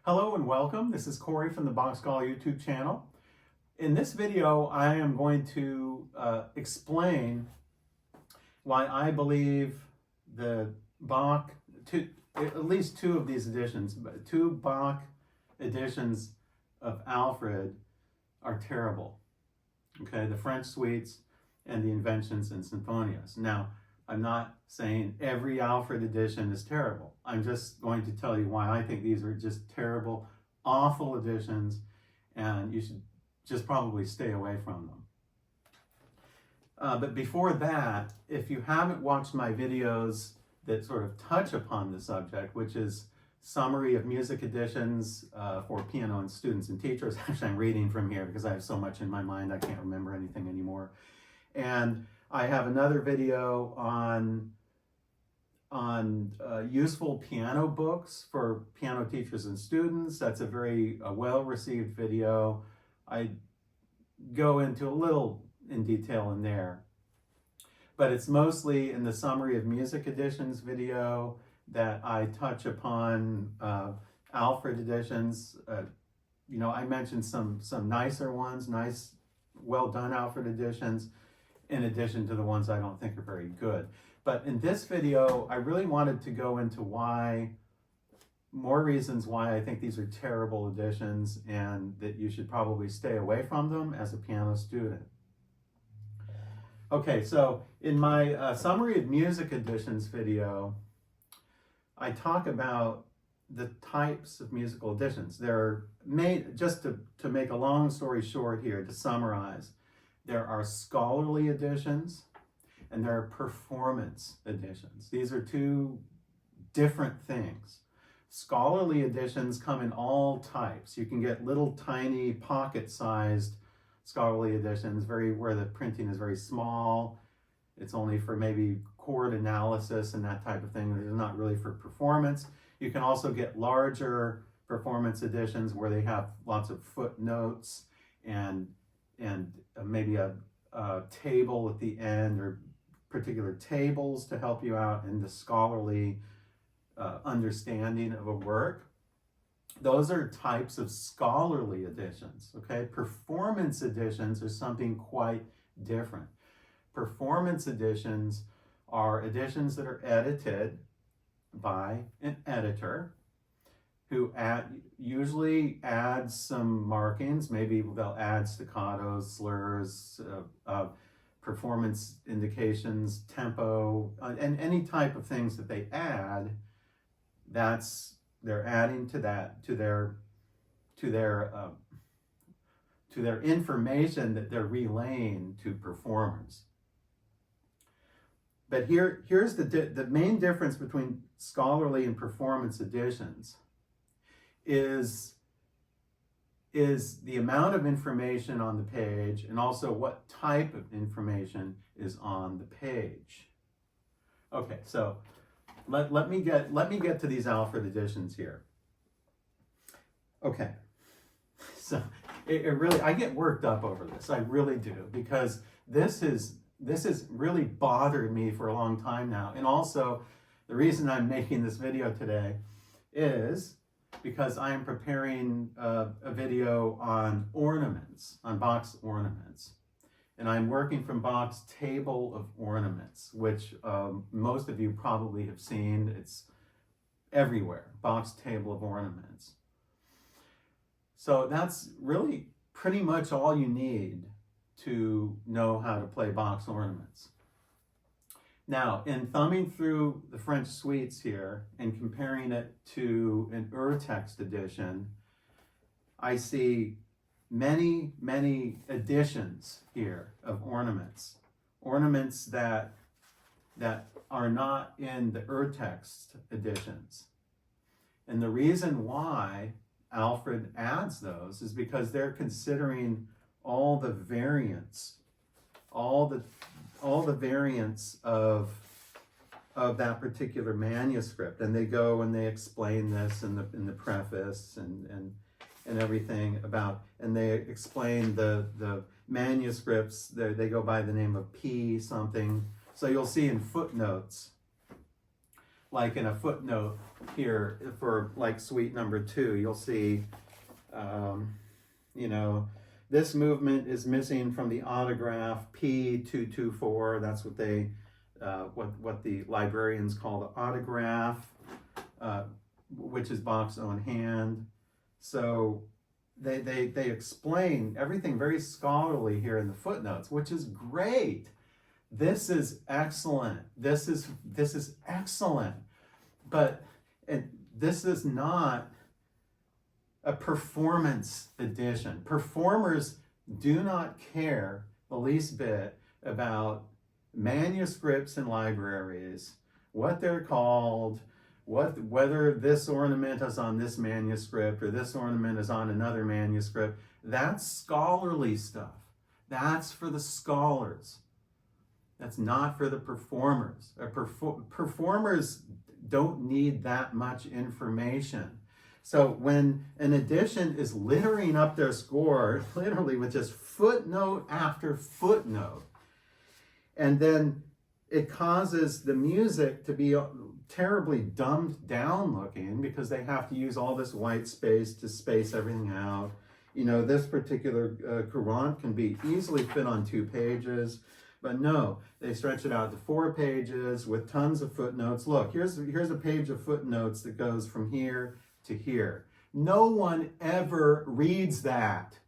Hello and welcome. This is Corey from the Bach Scholar YouTube channel. In this video, I am going to explain why I believe the Bach, at least two of these editions, two Bach editions of Alfred are terrible. Okay, the French suites and the Inventions and Sinfonias. Now, I'm not saying every Alfred edition is terrible. I'm just going to tell you why I think these are just terrible, awful editions, and you should just probably stay away from them. But before that, if you haven't watched my videos that sort of touch upon the subject, which is summary of music editions for piano and students and teachers. Actually, I'm reading from here because I have so much in my mind I can't remember anything anymore. And I have another video on useful piano books for piano teachers and students. That's a very well-received video. I go into a little in detail in there, but it's mostly in the summary of music editions video that I touch upon Alfred editions. I mentioned some nicer ones, nice, well-done Alfred editions, in addition to the ones I don't think are very good. But in this video, I really wanted to go into more reasons why I think these are terrible editions and that you should probably stay away from them as a piano student. Okay, so in my summary of music editions video, I talk about the types of musical editions. They're made, just to make a long story short here, to summarize, there are scholarly editions and there are performance editions. These are two different things. Scholarly editions come in all types. You can get little tiny pocket-sized scholarly editions, where the printing is very small. It's only for maybe chord analysis and that type of thing. It's not really for performance. You can also get larger performance editions where they have lots of footnotes and maybe a table at the end, or particular tables to help you out in the scholarly understanding of a work. Those are types of scholarly editions, okay? Performance editions are something quite different. Performance editions are editions that are edited by an editor who usually adds some markings. Maybe they'll add staccatos, slurs, performance indications, tempo, and any type of things that they add. They're adding to that, to their information that they're relaying to performers. But here's the main difference between scholarly and performance editions is the amount of information on the page, and also what type of information is on the page. Okay, so let me get to these Alfred editions here. Okay, so it really, I get worked up over this. I really do, because this has really bothered me for a long time now. And also, the reason I'm making this video today is because I am preparing a video on ornaments, on Bach's ornaments. And I'm working from Bach's Table of Ornaments, which most of you probably have seen. It's everywhere, Bach's Table of Ornaments. So that's really pretty much all you need to know how to play Bach's ornaments. Now, in thumbing through the French suites here and comparing it to an urtext edition, I see many, many editions here of ornaments. Ornaments that are not in the urtext editions. And the reason why Alfred adds those is because they're considering all the variants, all the variants of that particular manuscript, and they go and they explain this in the preface and everything about, and they explain the manuscripts. They go by the name of P something. So you'll see in footnotes like in a footnote here for like suite number 2, you'll see, you know, this movement is missing from the autograph P224. That's what they, what the librarians call the autograph, which is Bach's own hand. So they explain everything very scholarly here in the footnotes, which is great. This is excellent. This is excellent. But this is not a performance edition. Performers do not care the least bit about manuscripts in libraries, what they're called, whether this ornament is on this manuscript or this ornament is on another manuscript. That's scholarly stuff. That's for the scholars. That's not for the performers. Performers don't need that much information. So when an edition is littering up their score, literally with just footnote after footnote, and then it causes the music to be terribly dumbed down looking because they have to use all this white space to space everything out. You know, this particular courant can be easily fit on 2 pages, but no, they stretch it out to 4 pages with tons of footnotes. Look, here's a page of footnotes that goes from here to here. No one ever reads that.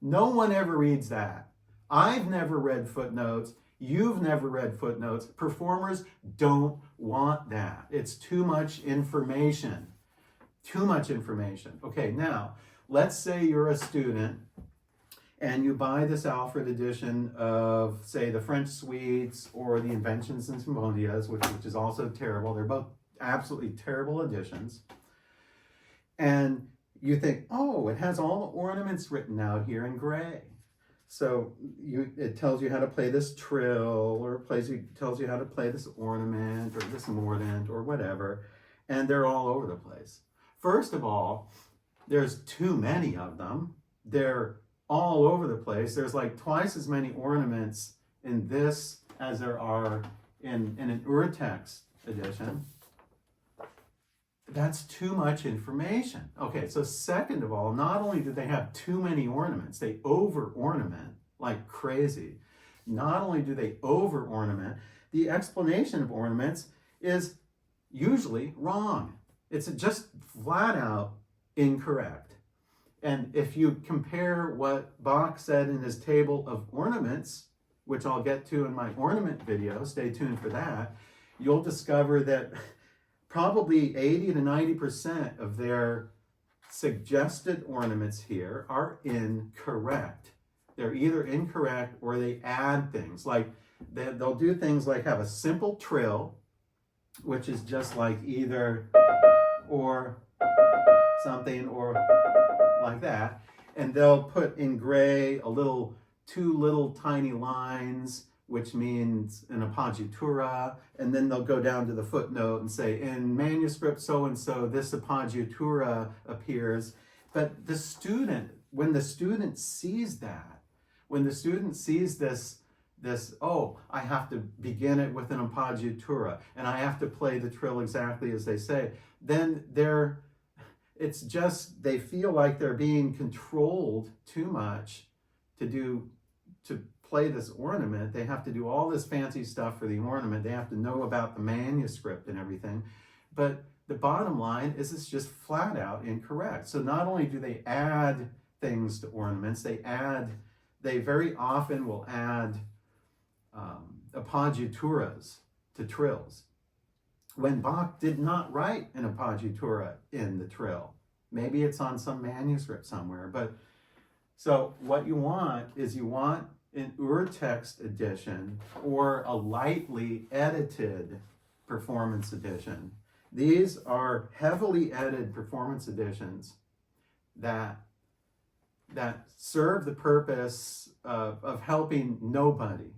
No one ever reads that. I've never read footnotes. You've never read footnotes. Performers don't want that. It's too much information. Too much information. Okay, now, let's say you're a student and you buy this Alfred edition of, say, the French Suites or the Inventions and Symphonias, which is also terrible. They're both absolutely terrible editions. And you think, oh, it has all the ornaments written out here in gray. So it tells you how to play this trill, or tells you how to play this ornament, or this mordant, or whatever. And they're all over the place. First of all, there's too many of them. They're all over the place. There's like twice as many ornaments in this as there are in an urtext edition. That's too much information. Okay, so second of all, not only do they have too many ornaments, they over-ornament like crazy. Not only do they over-ornament, the explanation of ornaments is usually wrong. It's just flat out incorrect. And if you compare what Bach said in his table of ornaments, which I'll get to in my ornament video, stay tuned for that, you'll discover that probably 80 to 90% of their suggested ornaments here are incorrect. They're either incorrect or they add things. Like they'll do things like have a simple trill, which is just like either or something or like that. And they'll put in gray two little tiny lines, which means an appoggiatura, and then they'll go down to the footnote and say, in manuscript so-and-so, this appoggiatura appears. But the student, when the student sees that, when the student sees this, oh, I have to begin it with an appoggiatura, and I have to play the trill exactly as they say, then it's just, they feel like they're being controlled too much to play this ornament. They have to do all this fancy stuff for the ornament. They have to know about the manuscript and everything. But the bottom line is it's just flat out incorrect. So not only do they add things to ornaments, they very often will add appoggiaturas to trills, when Bach did not write an appoggiatura in the trill. Maybe it's on some manuscript somewhere. But so what you want is an urtext edition or a lightly edited performance edition. These are heavily edited performance editions that serve the purpose of helping nobody.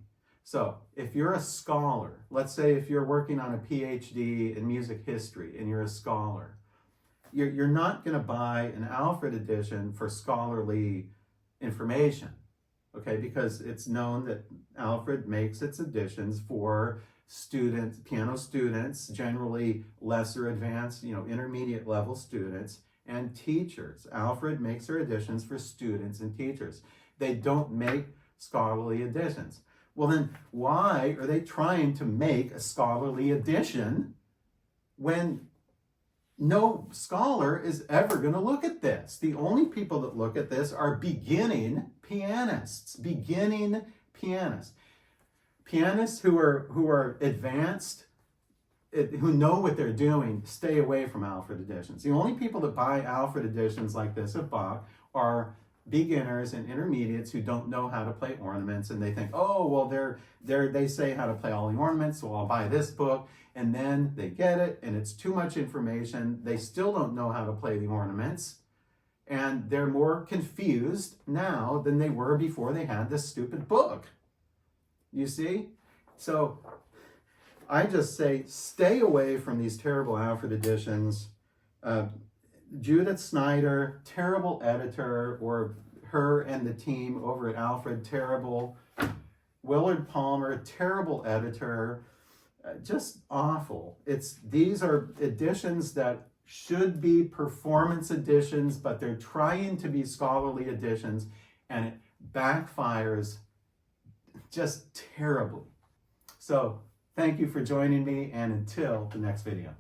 So if you're a scholar, let's say if you're working on a PhD in music history and you're a scholar, you're not going to buy an Alfred edition for scholarly information. Okay, because it's known that Alfred makes its editions for students, piano students, generally lesser advanced, intermediate level students, and teachers. Alfred makes her editions for students and teachers. They don't make scholarly editions. Well, then why are they trying to make a scholarly edition when no scholar is ever going to look at this? The only people that look at this are beginning pianists. Pianists who are advanced, who know what they're doing, stay away from Alfred Editions. The only people that buy Alfred Editions like this of Bach are beginners and intermediates who don't know how to play ornaments, and they think, oh, well, they say how to play all the ornaments, so I'll buy this book. And then they get it, and it's too much information. They still don't know how to play the ornaments, and they're more confused now than they were before they had this stupid book. You see? So I just say stay away from these terrible Alfred Editions. Judith Snyder, terrible editor, or her and the team over at Alfred, terrible. Willard Palmer, terrible editor. Just awful. These are editions that should be performance editions, but they're trying to be scholarly editions, and it backfires just terribly. So thank you for joining me, and until the next video.